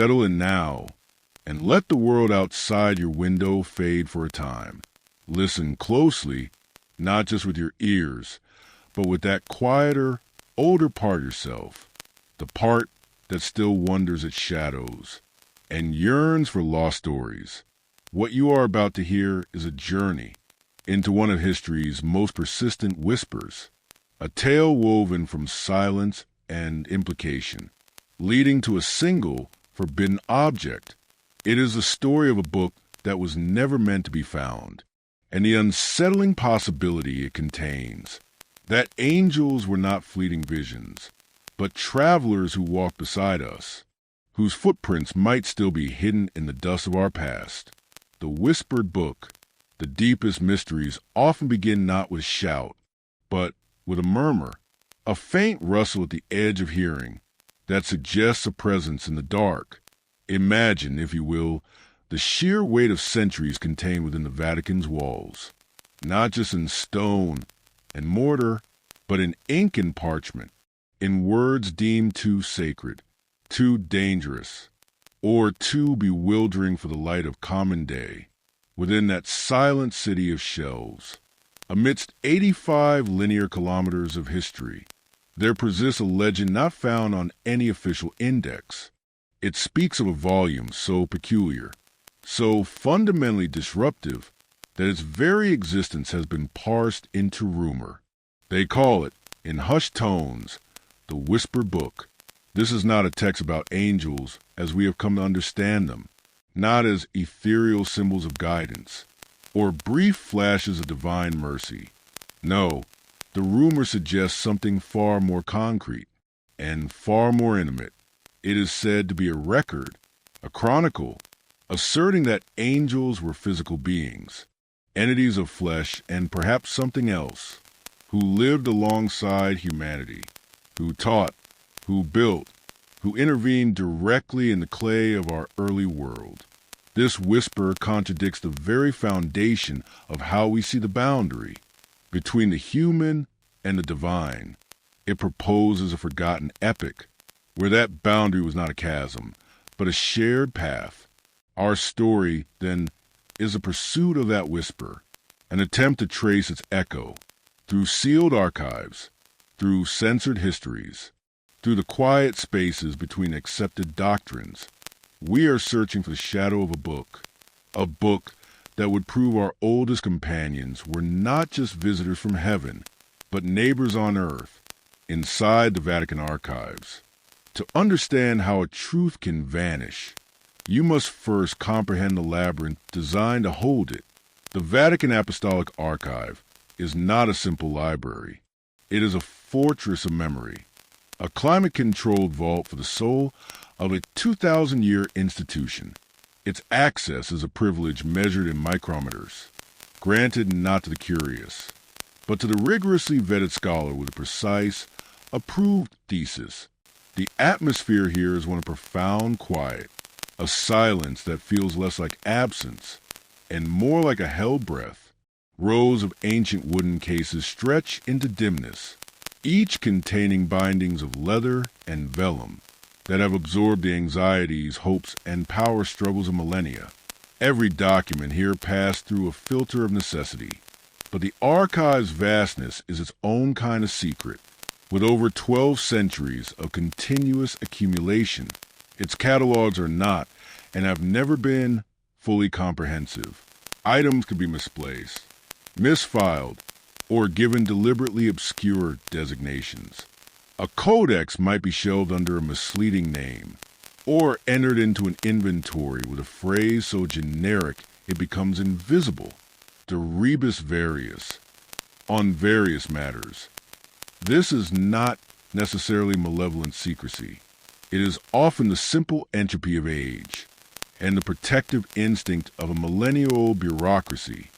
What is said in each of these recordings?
Settle in now, and let the world outside your window fade for a time. Listen closely, not just with your ears, but with that quieter, older part of yourself, the part that still wonders at shadows and yearns for lost stories. What you are about to hear is a journey into one of history's most persistent whispers, a tale woven from silence and implication, leading to a single forbidden object. It is the story of a book that was never meant to be found, and the unsettling possibility it contains, that angels were not fleeting visions, but travelers who walked beside us, whose footprints might still be hidden in the dust of our past. The whispered book, the deepest mysteries often begin not with shout, but with a murmur, a faint rustle at the edge of hearing that suggests a presence in the dark. Imagine, if you will, the sheer weight of centuries contained within the Vatican's walls, not just in stone and mortar, but in ink and parchment, in words deemed too sacred, too dangerous, or too bewildering for the light of common day, within that silent city of shells. Amidst 85 linear kilometers of history, there persists a legend not found on any official index. It speaks of a volume so peculiar, so fundamentally disruptive, that its very existence has been parsed into rumor. They call it, in hushed tones, the Whispered Book. This is not a text about angels as we have come to understand them, not as ethereal symbols of guidance, or brief flashes of divine mercy. No, the rumor suggests something far more concrete and far more intimate. It is said to be a record, a chronicle, asserting that angels were physical beings, entities of flesh and perhaps something else, who lived alongside humanity, who taught, who built, who intervened directly in the clay of our early world. This whisper contradicts the very foundation of how we see the boundary between the human and the divine. It proposes a forgotten epic, where that boundary was not a chasm, but a shared path. Our story, then, is a pursuit of that whisper, an attempt to trace its echo through sealed archives, through censored histories, through the quiet spaces between accepted doctrines. We are searching for the shadow of a book that would prove our oldest companions were not just visitors from heaven, but neighbors on earth, inside the Vatican Archives. To understand how a truth can vanish, you must first comprehend the labyrinth designed to hold it. The Vatican Apostolic Archive is not a simple library. It is a fortress of memory, a climate-controlled vault for the soul of a 2,000-year institution. Its access is a privilege measured in micrometers, granted not to the curious, but to the rigorously vetted scholar with a precise, approved thesis. The atmosphere here is one of profound quiet, a silence that feels less like absence and more like a held breath. Rows of ancient wooden cases stretch into dimness, each containing bindings of leather and vellum that have absorbed the anxieties, hopes, and power struggles of millennia. Every document here passed through a filter of necessity, but the archive's vastness is its own kind of secret. With over 12 centuries of continuous accumulation, its catalogs are not, and have never been, fully comprehensive. Items could be misplaced, misfiled, or given deliberately obscure designations. A codex might be shelved under a misleading name, or entered into an inventory with a phrase so generic it becomes invisible. De rebus varius, on various matters. This is not necessarily malevolent secrecy. It is often the simple entropy of age and the protective instinct of a millennial bureaucracy.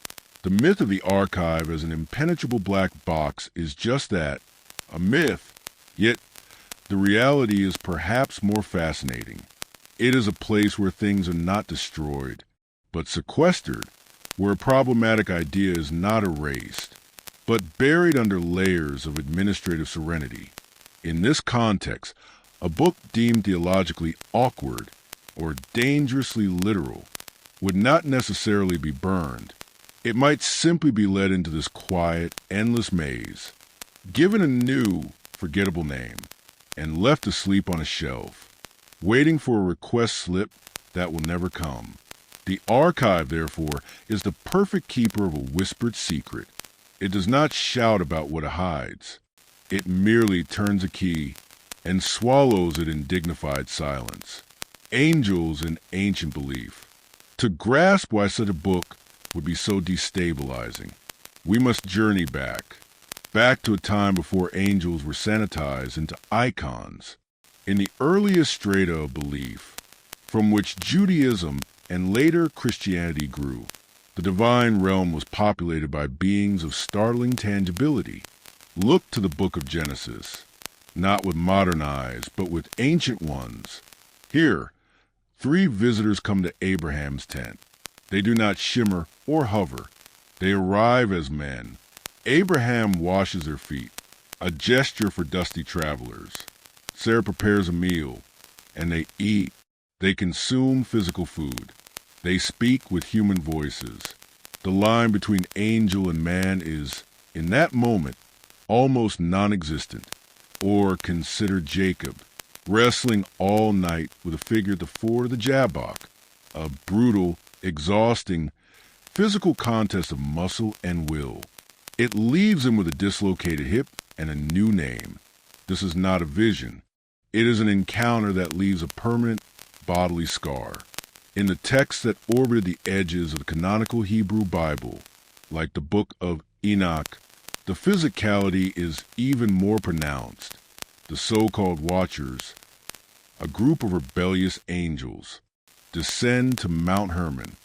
The myth of the archive as an impenetrable black box is just that, a myth, yet the reality is perhaps more fascinating. It is a place where things are not destroyed, but sequestered, where a problematic idea is not erased, but buried under layers of administrative serenity. In this context, a book deemed theologically awkward or dangerously literal, would not necessarily be burned. It might simply be led into this quiet, endless maze, given a new, forgettable name, and left to sleep on a shelf, waiting for a request slip that will never come. The archive, therefore, is the perfect keeper of a whispered secret. It does not shout about what it hides. It merely turns a key and swallows it in dignified silence. Angels in ancient belief. To grasp why such a book would be so destabilizing, we must journey back to a time before angels were sanitized into icons. In the earliest strata of belief, from which Judaism and later Christianity grew, the divine realm was populated by beings of startling tangibility. Look to the book of Genesis, not with modern eyes, but with ancient ones. Here, 3 visitors come to Abraham's tent. They do not shimmer or hover. They arrive as men. Abraham washes their feet, a gesture for dusty travelers. Sarah prepares a meal, and they eat. They consume physical food. They speak with human voices. The line between angel and man is, in that moment, almost non-existent. Or consider Jacob, wrestling all night with a figure at the ford of the Jabbok, a brutal, exhausting, physical contest of muscle and will. It leaves him with a dislocated hip and a new name. This is not a vision. It is an encounter that leaves a permanent bodily scar. In the texts that orbited the edges of the canonical Hebrew Bible, like the book of Enoch, the physicality is even more pronounced. The so-called Watchers, a group of rebellious angels, descend to Mount Hermon.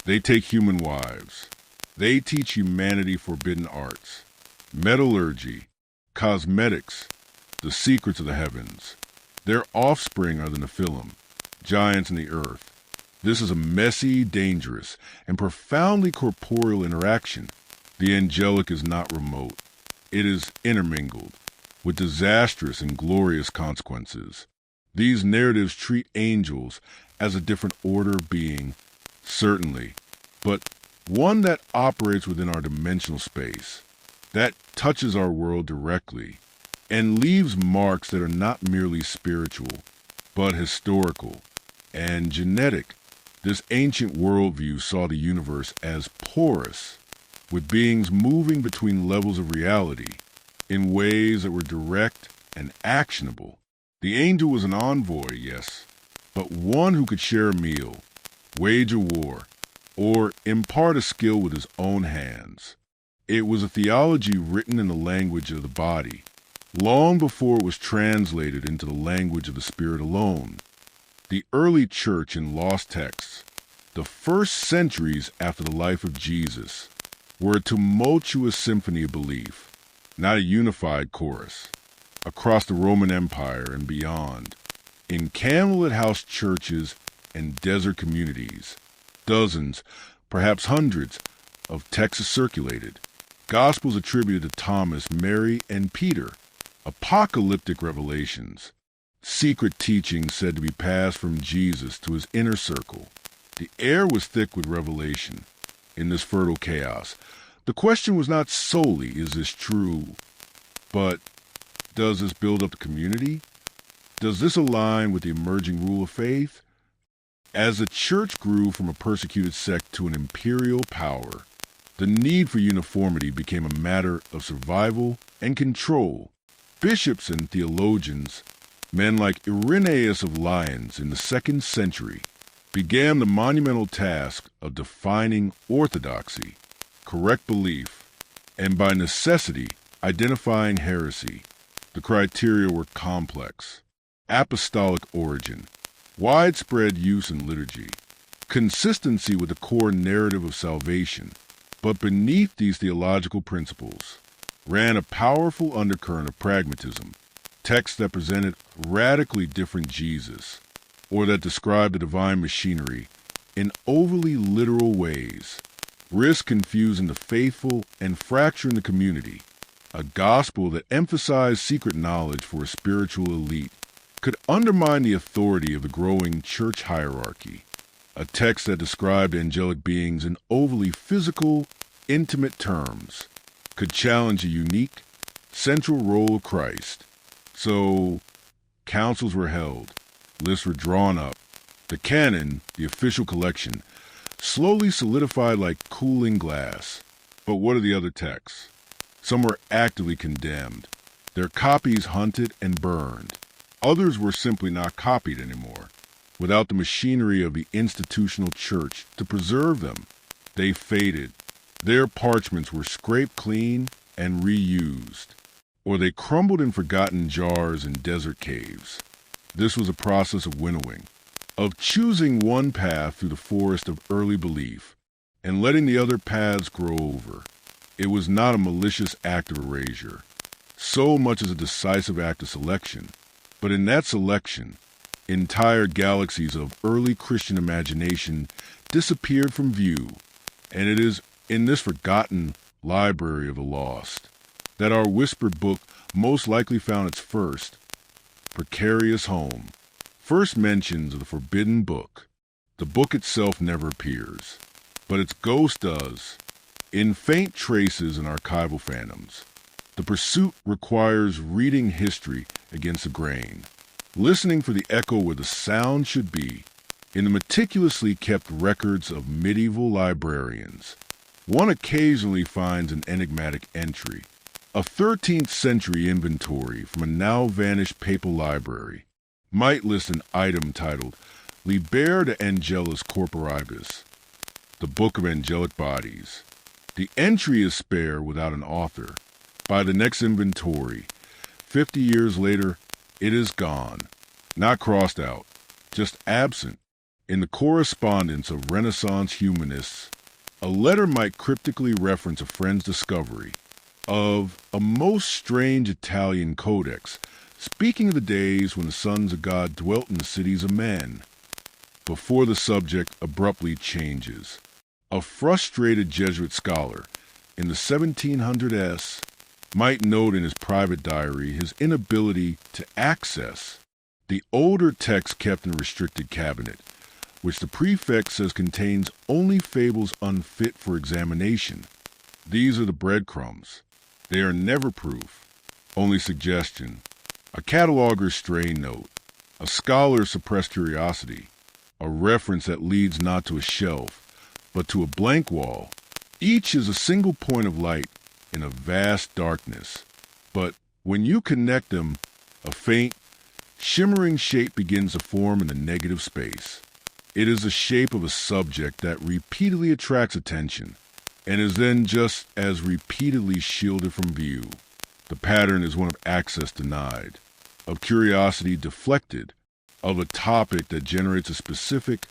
They take human wives. They teach humanity forbidden arts, metallurgy, cosmetics, the secrets of the heavens. Their offspring are the Nephilim, giants in the earth. This is a messy, dangerous, and profoundly corporeal interaction. The angelic is not remote. It is intermingled, with disastrous and glorious consequences. These narratives treat angels as a different order of being, certainly, but one that operates within our dimensional space, that touches our world directly, and leaves marks that are not merely spiritual, but historical and genetic. This ancient worldview saw the universe as porous, with beings moving between levels of reality in ways that were direct and actionable. The angel was an envoy, yes, but one who could share a meal, wage a war, or impart a skill with his own hands. It was a theology written in the language of the body, long before it was translated into the language of the spirit alone. The early church in lost texts, the first centuries after the life of Jesus, were a tumultuous symphony of belief, not a unified chorus. Across the Roman Empire and beyond, in candlelit house churches and desert communities, dozens, perhaps hundreds, of texts circulated. Gospels attributed to Thomas, Mary, and Peter. Apocalyptic revelations. Secret teachings said to be passed from Jesus to his inner circle. The air was thick with revelation. In this fertile chaos, the question was not solely, is this true, but does this build up the community? Does this align with the emerging rule of faith? As the church grew from a persecuted sect to an imperial power, the need for uniformity became a matter of survival and control. Bishops and theologians, men like Irenaeus of Lyons in the 2nd century, began the monumental task of defining orthodoxy, correct belief, and by necessity, identifying heresy. The criteria were complex: apostolic origin, widespread use in liturgy, consistency with the core narrative of salvation. But beneath these theological principles ran a powerful undercurrent of pragmatism, texts that presented radically different Jesus, or that described the divine machinery in overly literal ways, risk confusing the faithful and fracturing the community. A gospel that emphasized secret knowledge for a spiritual elite could undermine the authority of the growing church hierarchy. A text that described angelic beings in overly physical, intimate terms could challenge a unique, central role of Christ. So, councils were held, lists were drawn up. The canon, the official collection, slowly solidified like cooling glass. But what are the other texts? Some were actively condemned, their copies hunted and burned. Others were simply not copied anymore. Without the machinery of the institutional church to preserve them, they faded. Their parchments were scraped clean and reused, or they crumbled in forgotten jars in desert caves. This was a process of winnowing, of choosing one path through the forest of early belief and letting the other paths grow over. It was not a malicious act of erasure, so much as a decisive act of selection. But in that selection, entire galaxies of early Christian imagination disappeared from view, and it is in this forgotten library of the lost that our whispered book most likely found its first precarious home. First mentions of the forbidden book. The book itself never appears, but its ghost does, in faint traces and archival phantoms. The pursuit requires reading history against the grain, listening for the echo where the sound should be. In the meticulously kept records of medieval librarians, one occasionally finds an enigmatic entry, a 13th century inventory from a now-vanished papal library. Might list an item titled Liber de Angelis Corporibus, the Book of Angelic Bodies. The entry is spare without an author. By the next inventory, 50 years later, it is gone, not crossed out, just absent. In the correspondence of Renaissance humanists, a letter might cryptically reference a friend's discovery of a most strange Italian codex, speaking of the days when the sons of God dwelt in the cities of men, before the subject abruptly changes. A frustrated Jesuit scholar in the 1700s might note in his private diary his inability to access the older text kept in a restricted cabinet, which the prefect says contains only fables unfit for examination. These are the breadcrumbs. They are never proof, only suggestion. A cataloger's stray note, a scholar's suppressed curiosity, a reference that leads not to a shelf, but to a blank wall. Each is a single point of light in a vast darkness. But when you connect them, a faint, shimmering shape begins to form in the negative space. It is the shape of a subject that repeatedly attracts attention, and is then just as repeatedly shielded from view. The pattern is one of access denied, of curiosity deflected, of a topic that generates a specific,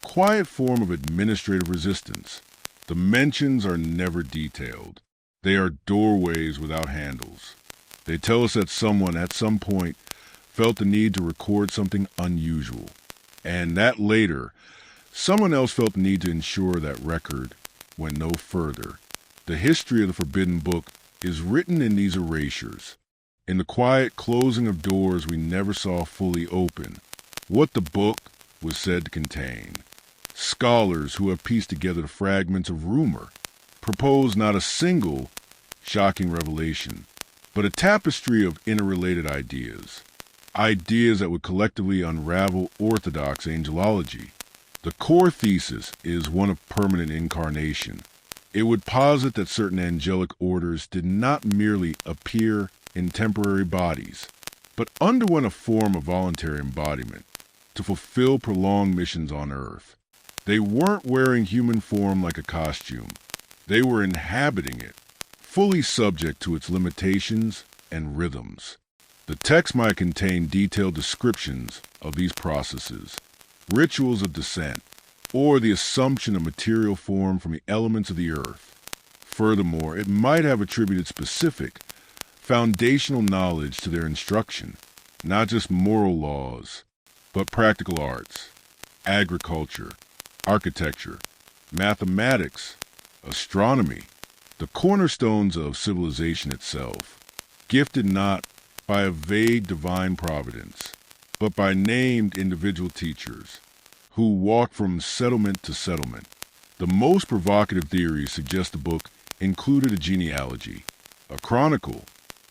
quiet form of administrative resistance. The mentions are never detailed. They are doorways without handles. They tell us that someone at some point felt the need to record something unusual, and that later, someone else felt the need to ensure that record went no further. The history of the forbidden book is written in these erasures, in the quiet closing of doors we never saw fully open. What the book was said to contain. Scholars who have pieced together the fragments of rumor propose not a single shocking revelation, but a tapestry of interrelated ideas. Ideas that would collectively unravel orthodox angelology. The core thesis is one of permanent incarnation. It would posit that certain angelic orders did not merely appear in temporary bodies, but underwent a form of voluntary embodiment to fulfill prolonged missions on earth. They weren't wearing human form like a costume. They were inhabiting it, fully subject to its limitations and rhythms. The text might contain detailed descriptions of these processes, rituals of descent, or the assumption of material form from the elements of the earth. Furthermore, it might have attributed specific, foundational knowledge to their instruction, not just moral laws, but practical arts, agriculture, architecture, mathematics, astronomy, the cornerstones of civilization itself, gifted not by a vague divine providence, but by named individual teachers who walked from settlement to settlement. The most provocative theories suggest the book included a genealogy, a chronicle,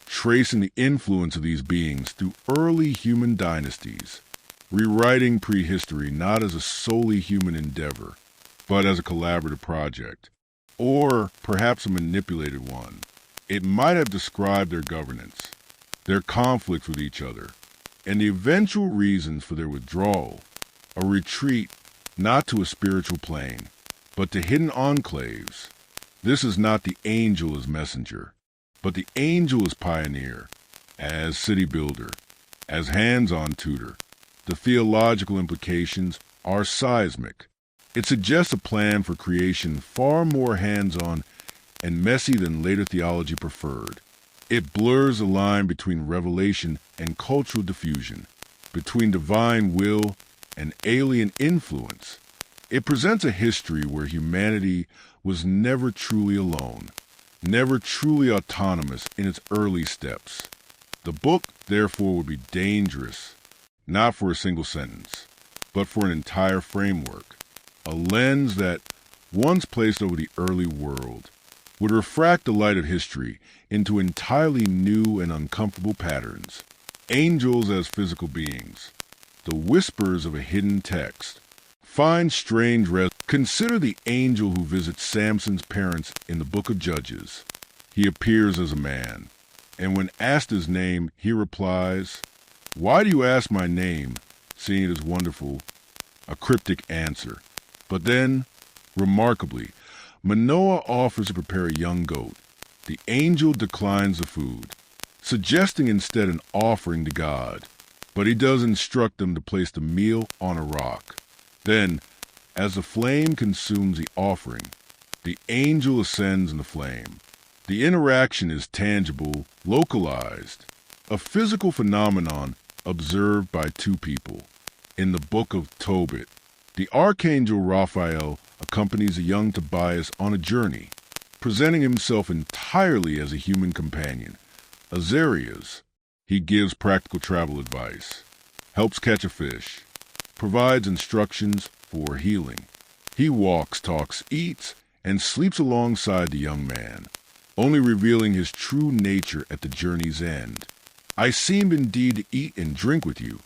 tracing the influence of these beings through early human dynasties, rewriting prehistory not as a solely human endeavor, but as a collaborative project, or perhaps a manipulated one. It might have described their governance, their conflicts with each other, and the eventual reasons for their withdrawal, a retreat not to a spiritual plane, but to hidden enclaves. This is not the angel as messenger, but the angel as pioneer, as city builder, as hands-on tutor. The theological implications are seismic. It suggests a plan for creation far more hands-on and messy than later theology preferred. It blurs the line between revelation and cultural diffusion, between divine will and alien influence. It presents a history where humanity was never truly alone, never truly autonomous in its early steps. The book, therefore, would be dangerous, not for a single sentence, but for an entire framework, a lens that, once placed over the early world, would refract the light of history into entirely new and uncomfortable patterns. Angels as physical beings, the whispers of a hidden text. Find strange Consider the angel who visits Samson's parents in the book of Judges. He appears as a man, and when asked his name, he replies, "Why do you ask my name, seeing it is wonderful?" A cryptic answer. But then, remarkably, Manoah offers to prepare a young goat. The angel declines the food, suggesting instead an offering to God. But he does instruct them to place the meal on a rock. Then, as the flame consumes the offering, the angel ascends in the flame. The interaction is tangible, localized, a physical phenomenon observed by two people. In the book of Tobit, the archangel Raphael accompanies a young Tobias on a journey, presenting himself entirely as a human companion. Azarias, he gives practical travel advice, helps catch a fish, provides instructions for healing. He walks, talks, eats, and sleeps alongside the young man, only revealing his true nature at the journey's end. "I seem indeed to eat and drink with you,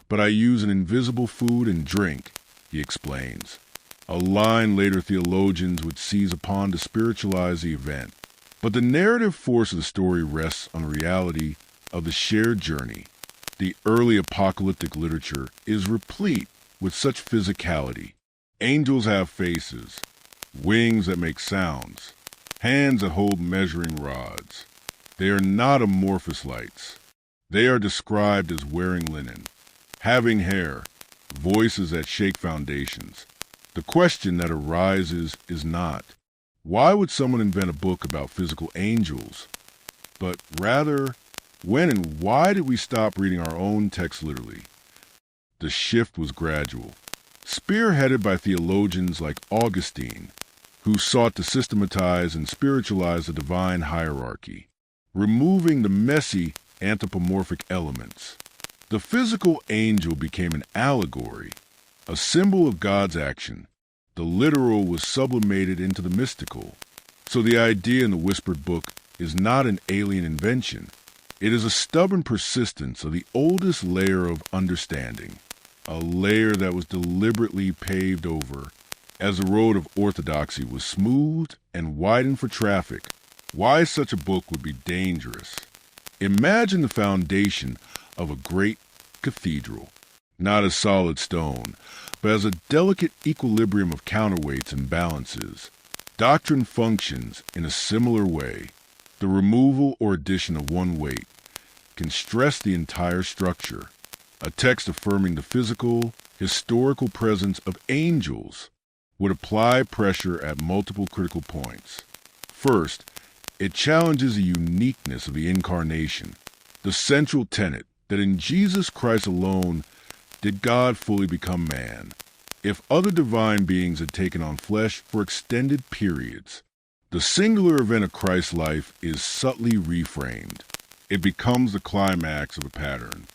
but I use an invisible food and drink," he explains, a line later theologians would seize upon to spiritualize the event. But the narrative force of the story rests on the reality of the shared journey. The early apocalyptic literature is replete with such physicality. Angels have faces, wings that make sounds, hands that hold measuring rods. They are not amorphous lights. They are described as wearing linen, having hair, voices that shake foundations. The question that arises is not, why would someone invent a book about physical angels? But rather, when and why did we stop reading our own text literally? The shift was gradual, spearheaded by theologians like Augustine, who sought to systematize and spiritualize the divine hierarchy, removing the messy anthropomorphic elements. The physical angel became an allegory, a symbol of God's action. The literal was sublimated into the mystical. So the idea in the whispered book is not an alien invention. It is a stubborn persistence of the oldest layer of understanding, a layer that was deliberately paved over as the road of orthodoxy was smoothed and widened for traffic. Why such a book would be dangerous. Imagine the foundation of a great cathedral, not as solid stone, but as a delicate equilibrium of counterweights and balances. Doctrine functions in a similar way. The removal or addition of one weight can stress the entire structure. A text affirming the physical, historical presence of angels would apply pressure at multiple critical points. First, it challenges the uniqueness of the incarnation, the central tenet that in Jesus Christ alone did God fully become man. If other divine beings had taken on flesh for extended periods, the singular event of Christ's life is subtly reframed. It becomes the climax of a pattern.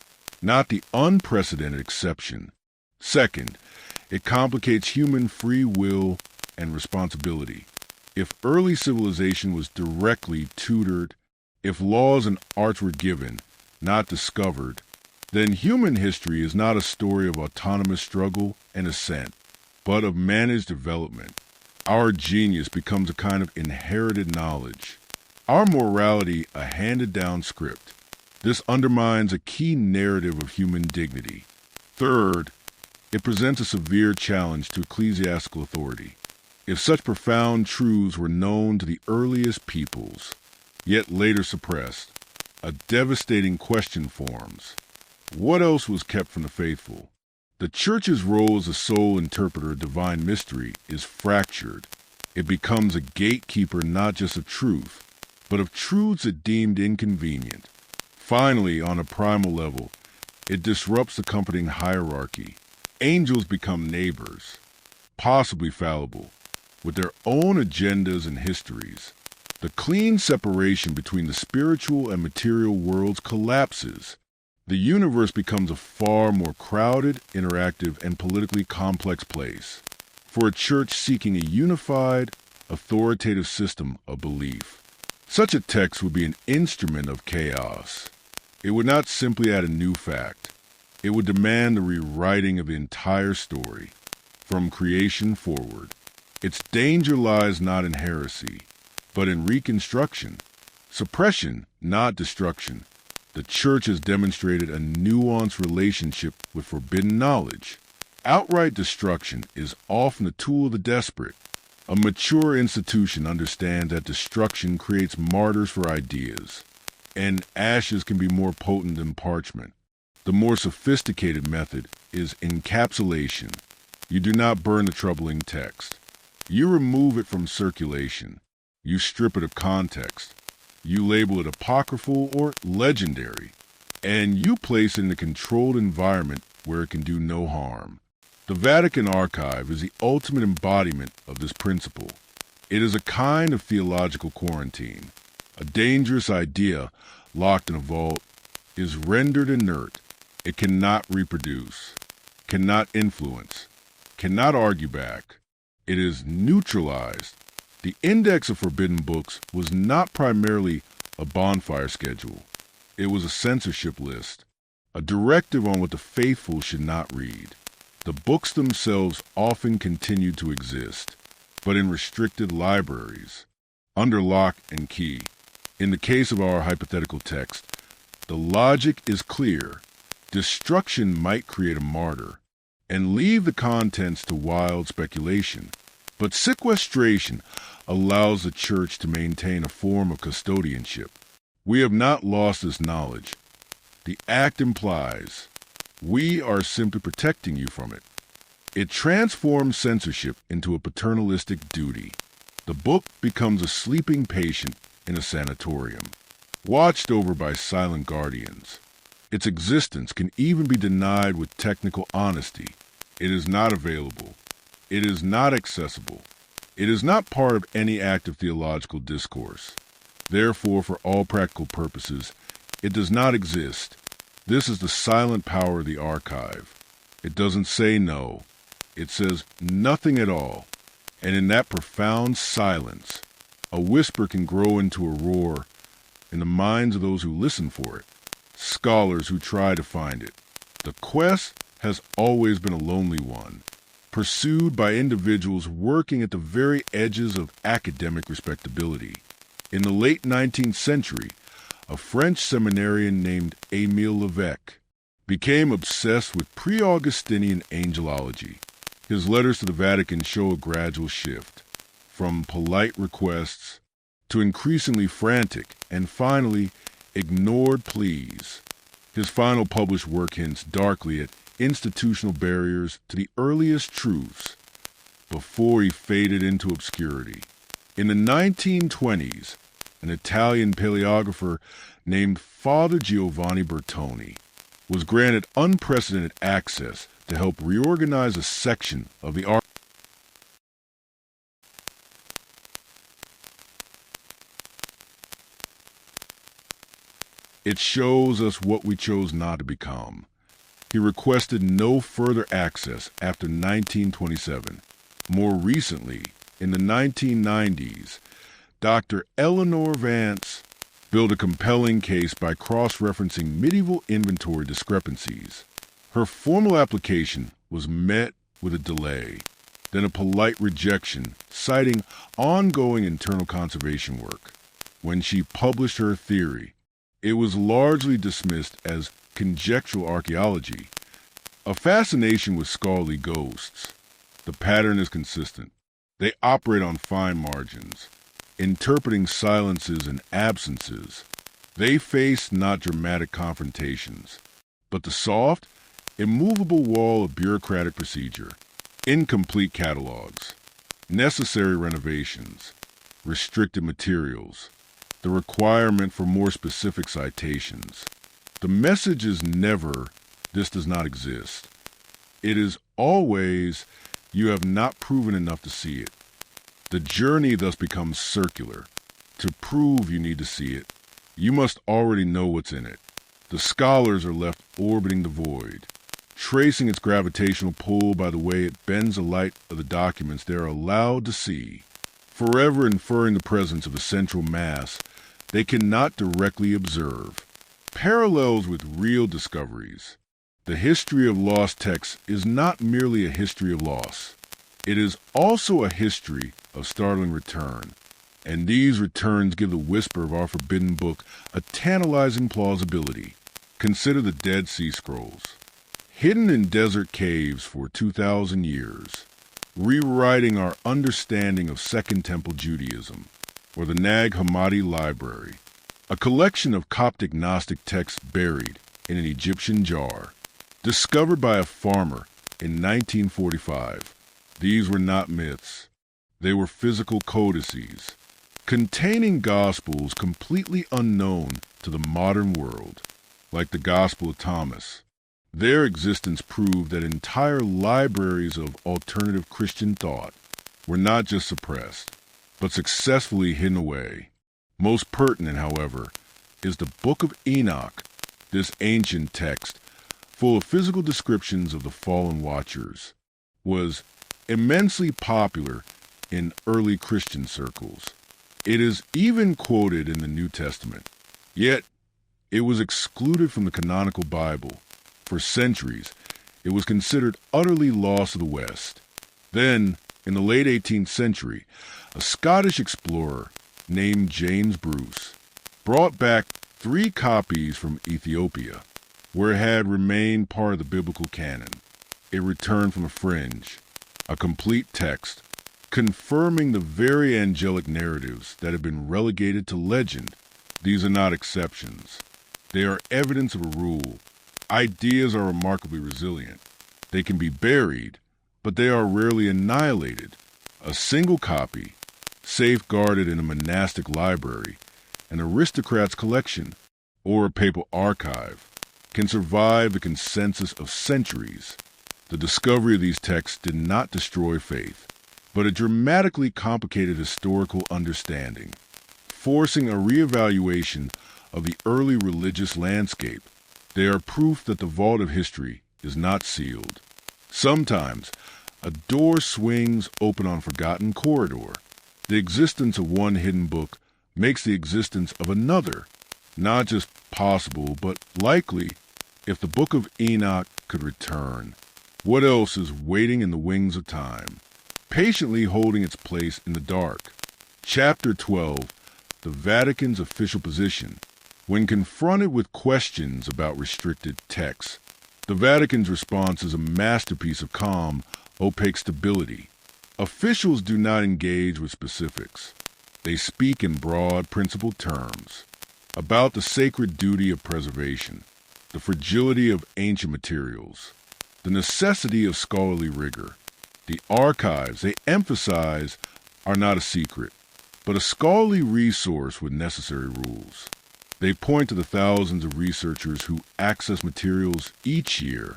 not the unprecedented exception. Second, it complicates human free will and responsibility. If early civilization was directly tutored, if laws and arts were given, not discovered, then human history is not a story of autonomous struggle and ascent, but of managed development. Our genius becomes a kind of inherited knowledge. Our morality a handed-down script. This undermines a key narrative of human dignity. Third, it presents a severe challenge to ecclesiastical authority. If such profound truths were known to the earliest peoples, yet later suppressed, a devastating question forms. What else was kept from the faithful? The Church's role as the sole interpreter of divine mystery is fractured. It becomes a gatekeeper not just of truth, but of truths it deemed inconvenient. Finally, on a primal level, it disrupts the comforting hierarchy. Angels become neighbors, possibly fallible, with their own agendas and histories. The clean separation between the spiritual and material worlds collapses. The universe becomes a far more crowded, interactive, and politically complex place for a church seeking a unified, authoritative system of belief. Such a text would be an instrument of chaos. It would not simply add a new fact. It would demand the rewriting of the entire story, from creation forward. Its danger lies not in heresy, but in reconstruction. Suppression, not destruction. The Church has demonstrated a nuanced relationship with forbidden knowledge. Outright destruction is often the tool of the desperate. A mature institution understands that destruction creates martyrs for ideas, and ashes can be more potent than parchment. The more sophisticated method is encapsulation. You do not burn the troubling text. You remove it from circulation. You strip it of context. You label it apocryphal or legendary, and you place it in a controlled environment where it can do no harm. The Vatican Archive is the ultimate embodiment of this principle. It is a kind of theological quarantine. A dangerous idea locked in a vault is rendered inert. It cannot reproduce, cannot influence, cannot argue back. It is neutralized. The Index of Forbidden Books was not primarily a bonfire schedule. It was a censorship list, a directive on what the faithful should not read. The books themselves often continued to exist, but in restricted libraries, under lock and key. In the case of our hypothetical text, the logic is clear. Destruction might create a martyr and leave the contents to wild speculation, but sequestration allows the Church to maintain a form of custodianship. We have not lost this knowledge. The act implies we are simply protecting you from it. It transforms censorship into a paternalistic duty. The book becomes a sleeping patient in a sanatorium, watched over by silent guardians. Its existence can even be denied with technical honesty. It is not available. It is not accessible. It is not part of any active theological discourse. Therefore, for all practical purposes, it does not exist. This is the silent power of the archive. It doesn't say no. It says nothing at all. And in that profound silence, a whisper can grow into a roar in the minds of those who listen for it, scholars who try to find it. The quest has always been a lonely one, pursued by individuals working at the very edges of academic respectability. In the late 19th century, a French seminarian named Émile Lévesque became obsessed with pre-Augustinian angelology. His letters to the Vatican show a gradual shift, from polite requests to increasingly frantic and finally ignored pleas. His final published work hints darkly at institutional barriers to the earliest truths before he faded into obscurity. In the 1920s, an Italian paleographer named Father Giovanni Bertoni was granted unprecedented access to help reorganize a section of the art. It shows us what we chose not to become. He requested no further access after 1927. More recently, in the 1990s, Dr. Eleanor Vance built a compelling case by cross-referencing medieval inventory discrepancies. Her formal application was met with a delay, then a polite rejection, citing ongoing internal conservation work. When she published her theory, it was largely dismissed as conjectural archaeology, a fascination with scholarly ghosts. The pattern is consistent. They operate on fine margins, interpreting silences and absences. They face not dramatic confrontations, but the soft, immovable wall of bureaucratic procedure, incomplete catalogs, necessary renovations, restricted materials, the requirement for more specific citations. The message is never, "This does not exist." It is always, "You have not proven enough to see it." The journey thus becomes circular. To prove you need to see it, you must already know what's in it. The scholars are left orbiting the void, tracing its gravitational pull by the way it bends the light of the documents they are allowed to see, forever inferring the presence of a central mass they cannot directly observe. Parallels with real discoveries. The history of lost texts is not merely a history of loss. It is also a history of startling return, and these returns give the whisper of our forbidden book a tantalizing plausibility. Consider the Dead Sea Scrolls. Hidden in desert caves for 2,000 years, rewriting our understanding of Second Temple Judaism, or the Nag Hammadi Library, a collection of Coptic Gnostic texts buried in an Egyptian jar, discovered by a farmer in 1945. These were not myths. They were physical codices, containing gospels completely unknown to the modern world, like the Gospel of Thomas. Their existence proved that entire libraries of alternative Christian thought were not just suppressed, but successfully hidden away. Most pertinent, however, is the Book of Enoch, this ancient text, full of physical descriptions of the fallen watchers, was immensely popular in early Christian circles. It is even quoted in the New Testament. Yet, it was excluded from the canonical Bible. For centuries, it was considered utterly lost to the West. Then, in the late 18th century, a Scottish explorer named James Bruce brought back 3 copies from Ethiopia, where it had remained part of the biblical canon. It returned from a fringe, a complete text, confirming the very angelic narratives that have been relegated to legend. These are not exceptions. They are evidence of a rule. Ideas are remarkably resilient. They can be buried, but they are rarely annihilated. A single copy, safeguarded in a monastic library, an aristocrat's collection, or a papal archive, can survive the consensus of centuries. The discovery of these texts did not destroy faith, but it dramatically complicated historical understanding, forcing a reevaluation of the early religious landscape. They are proof that the vault of history is not sealed. Sometimes, a door swings open on a forgotten corridor. The existence of one hidden book makes the existence of another not just possible, but likely. If the Book of Enoch could return, what else is waiting in the wings of time, patiently holding its place in the dark? Chapter 12, the Vatican's official position. When confronted with questions about restricted texts, the Vatican's response is a masterpiece of calm, opaque stability. Officials do not engage with specifics. They speak in broad, principled terms about the sacred duty of preservation, the fragility of ancient materials, the necessity of scholarly rigor. The archives, they emphasize, are not a secret, but a scholarly resource with necessary rules. They point to the thousands of researchers who access materials each year.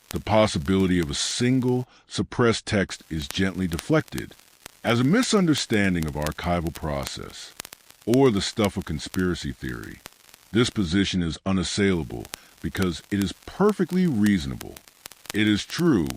The possibility of a single suppressed text is gently deflected as a misunderstanding of archival process or the stuff of conspiracy theory. This position is unassailable because it is perfectly reasonable. It is true,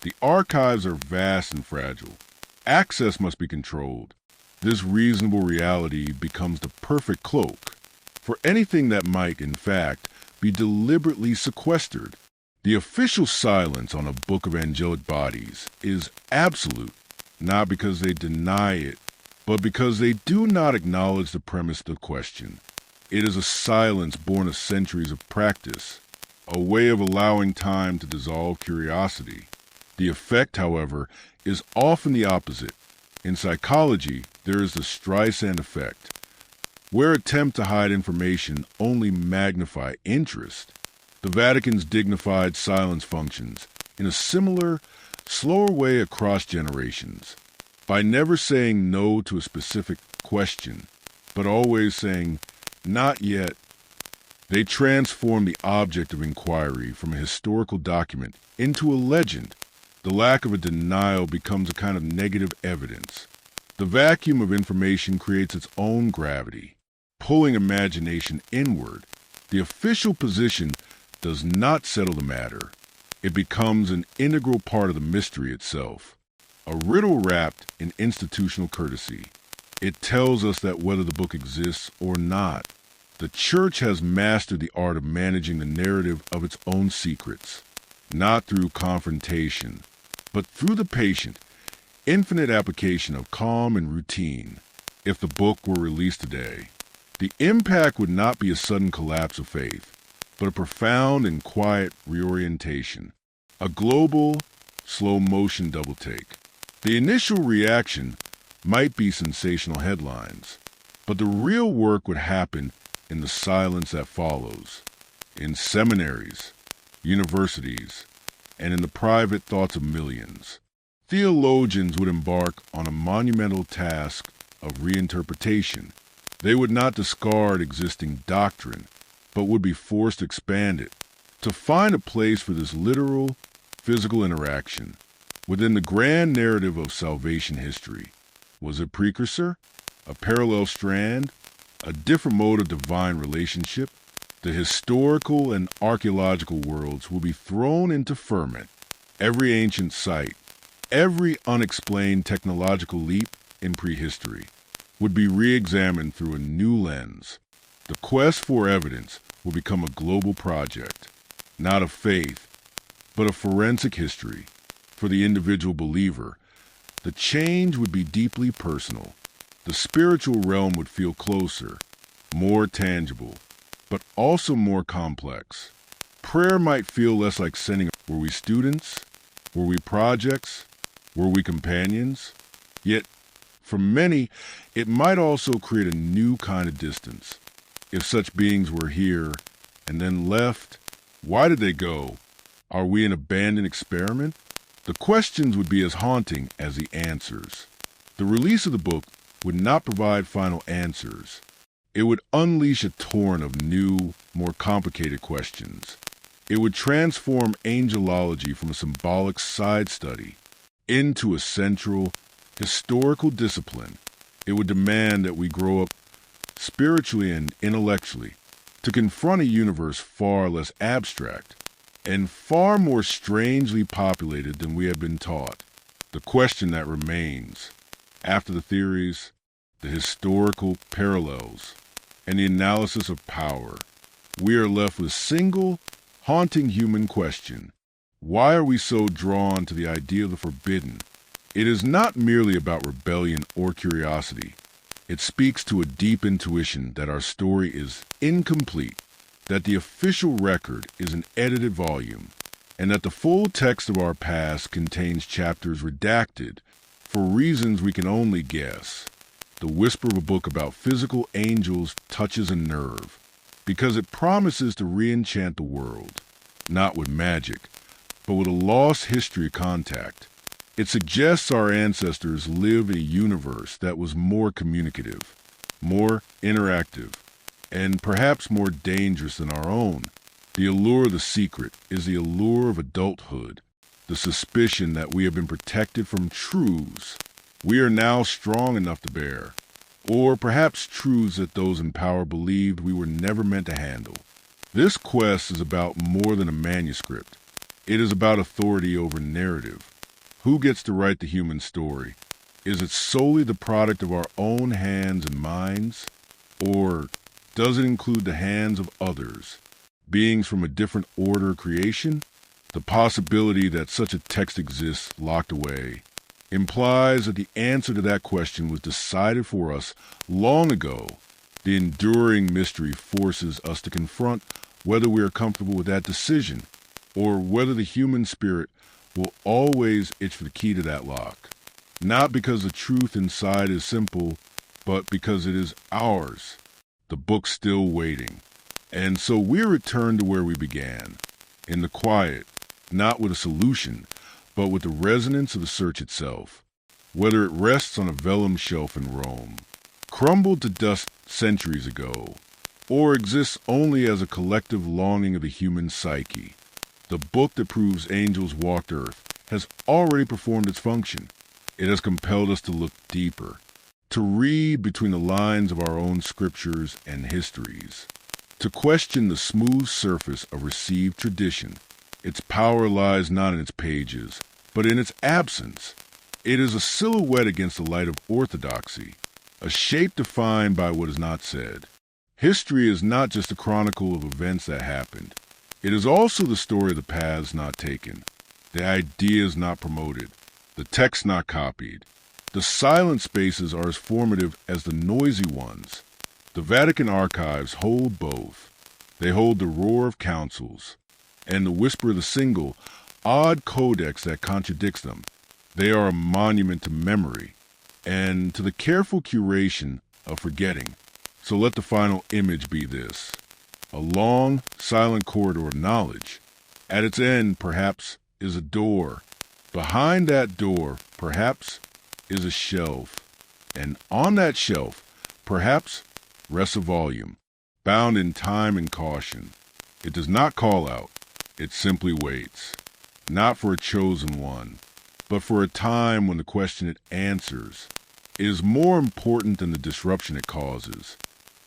the archives are vast and fragile. Access must be controlled. This reasonable reality becomes the perfect cloak for anything that might, in fact, be deliberately sequestered. The official silence on a book of angelic bodies is absolute, not because they deny it, but because they do not acknowledge the premise of the question. It is a silence born of centuries of practice, a way of allowing time to dissolve curiosity. The effect, however, is often the opposite. In psychology, there is the Streisand effect, where attempts to hide information only magnify interest. The Vatican's dignified silence functions in a similar, slower way across generations, by never saying no to a specific question, but always saying, "Not yet." They transform the object of inquiry from a historical document into a legend. The lack of a denial becomes a kind of negative evidence. The vacuum of information creates its own gravity, pulling imagination inward. The official position does not settle the matter. It becomes an integral part of the mystery itself, a riddle wrapped in institutional courtesy. It tells us that whether the book exists or not, the Church has mastered the art of managing the narrative of its own secrets, not through confrontation, but through the patient, infinite application of calm and routine. If the book were released today, the impact would not be a sudden collapse of faith, but a profound and quiet reorientation, a global, slow-motion double-take. The initial reaction might be sensational headlines, but the real work would happen in the silence that follows, in seminaries, universities, and in the private thoughts of millions. Theologians would embark on a monumental task of reinterpretation. They would not discard existing doctrine, but would be forced to expand it, to find a place for this literal, physical interaction within the grand narrative of salvation history. Was it precursor? A parallel strand? A different mode of divine relationship? The historical and archaeological worlds will be thrown into ferment. Every ancient site, every unexplained technological leap in prehistory would be re-examined through a new lens. The quest for evidence will become a global project, not of faith, but of forensic history. For the individual believer, the change would be deeply personal. The spiritual realm would feel closer, more tangible, but also more complex. Prayer might feel less like sending. Were we students? Were we projects? Were we companions? Yet, for many, it might also create a new kind of distance. If such beings were here and then left, why did they go? Are we an abandoned experiment? The questions would be as haunting as the answers. The release of the book would not provide final answers. It would unleash a torrent of new, more complicated questions. It would transform angelology from a symbolic side study into a central, historical discipline. It would demand that we grow up spiritually and intellectually to confront a universe far less abstract and far more strangely populated than we have been taught. The question that remains, after the theories, the historical parallels, and the analysis of power, we are left with a single, haunting human question. Why are we so drawn to the idea of the forbidden? It is not merely about rebellion or curiosity. It speaks to a deep intuition that our story is incomplete, that the official record is an edited volume, and that the full text of our past contains chapters redacted for reasons we can only guess. The whisper of a book about physical angels touches a nerve, because it promises to re-enchant the world, not with magic, but with a lost history contact. It suggests our ancestors lived in a universe that was more communicative, more interactive, and perhaps more dangerous than our own. The allure of the secret is the allure of adulthood, the suspicion that we have been protected from truths we are now strong enough to bear, or perhaps truths that those in power believed we were never meant to handle. This quest is about more than a manuscript. It is about authority over narrative. Who gets to write the human story? Is it solely the product of our own hands and minds? Or does it include the hands of others, beings from a different order of creation? The possibility that such a text exists locked away implies that the answer to that question was decided for us long ago. The enduring mystery forces us to confront whether we are comfortable with that decision, or whether the human spirit will always itch for the key to that lock. Not because the truth inside is simple, but because it is ours. The book's still waiting. And so we return to where we began, in the quiet, not with a solution, but with the resonance of the search itself. Whether it rests on a vellum shelf in Rome, crumbled to dust centuries ago, or exists only as a collective longing of the human psyche, the book that proves angels walked earth has already performed its function. It has compelled us to look deeper, to read between the lines of our own scriptures and histories, to question the smooth surface of received tradition. Its power lies not in its pages, but in its absence. It is a silhouette against the light of orthodoxy, a shape defined by what is not said. History is not just a chronicle of events that happened. It is also the story of the paths not taken, the ideas not promoted, the text not copied. The silent spaces are as formative as the noisy ones. The Vatican Archives hold both. They hold the roar of councils and the whisper of the single, odd codex that contradicts them. They are a monument to memory and to the careful curation of forgetting. So let the final image be this: a long, silent corridor of knowledge. At its end, perhaps, is a door. Behind that door, perhaps, is a shelf. And on that shelf, perhaps, rests a volume, bound in time and caution. It does not call out. It simply waits. Not for a chosen one, but for a time when the question it answers is more important than the disruption it causes.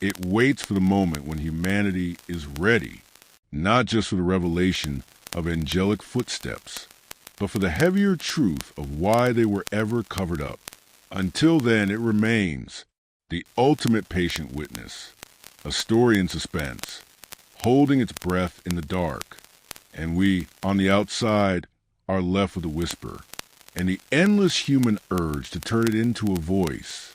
It waits for the moment when humanity is ready, not just for the revelation of angelic footsteps, but for the heavier truth of why they were ever covered up. Until then, it remains the ultimate patient witness, a story in suspense, holding its breath in the dark. And we, on the outside, are left with a whisper, and the endless human urge to turn it into a voice.